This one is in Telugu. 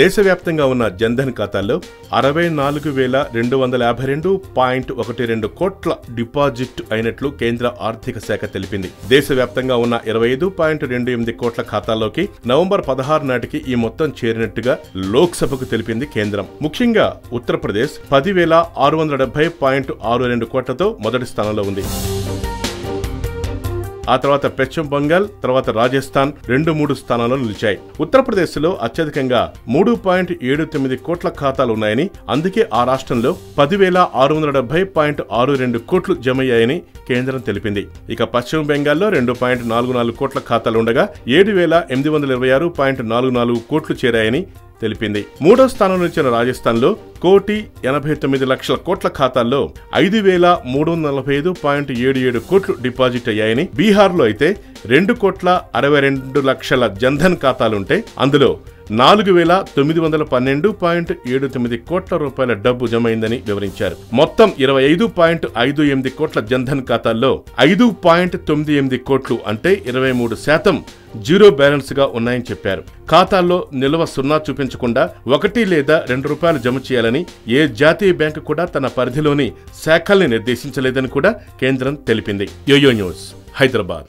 దేశవ్యాప్తంగా ఉన్న జన్ధన్ ఖాతాల్లో 64,252.12 కోట్ల డిపాజిట్ అయినట్లు కేంద్ర ఆర్థిక శాఖ తెలిపింది. దేశవ్యాప్తంగా ఉన్న 25.28 కోట్ల ఖాతాల్లోకి నవంబర్ 16 నాటికి ఈ మొత్తం చేరినట్టుగా లోక్సభకు తెలిపింది కేంద్రం. ముఖ్యంగా ఉత్తరప్రదేశ్ 10,670.62 కోట్లతో మొదటి స్థానంలో ఉంది. ఆ తర్వాత పశ్చిమ బంగాల్, తర్వాత రాజస్థాన్ 2-3 స్థానాల్లో నిలిచాయి. ఉత్తరప్రదేశ్లో అత్యధికంగా 3.79 కోట్ల ఖాతాలు ఉన్నాయని, అందుకే ఆ రాష్ట్రంలో 10,670.62 కోట్లు జమయ్యాయని కేంద్రం తెలిపింది. ఇక పశ్చిమ బెంగాల్లో 2.44 కోట్ల ఖాతాలు ఉండగా 7,826.44 కోట్లు చేరాయని తెలిపింది. మూడో స్థానంలో నిలిచిన రాజస్థాన్లో 1,89,00,000 కోట్ల ఖాతాల్లో 5,345.77 కోట్లు డిపాజిట్ అయ్యాయని, బీహార్లో అయితే 2,62,00,000 జన్ధన్ ఖాతాలుంటే అందులో 4,912.79 కోట్ల రూపాయల డబ్బు జమైందని వివరించారు. మొత్తం 25.58 కోట్ల జన్ధన్ ఖాతాల్లో 5.98 కోట్లు అంటే 23% జీరో బ్యాలెన్స్ గా ఉన్నాయని చెప్పారు. ఖాతాల్లో నిల్వ సున్నా చూపించకుండా 1 లేదా 2 రూపాయలు జమ చేయాలని ఏ జాతీయ బ్యాంకు కూడా తన పరిధిలోని శాఖల్ని నిర్దేశించలేదని కూడా కేంద్రం తెలిపింది. YoYo News, Hyderabad.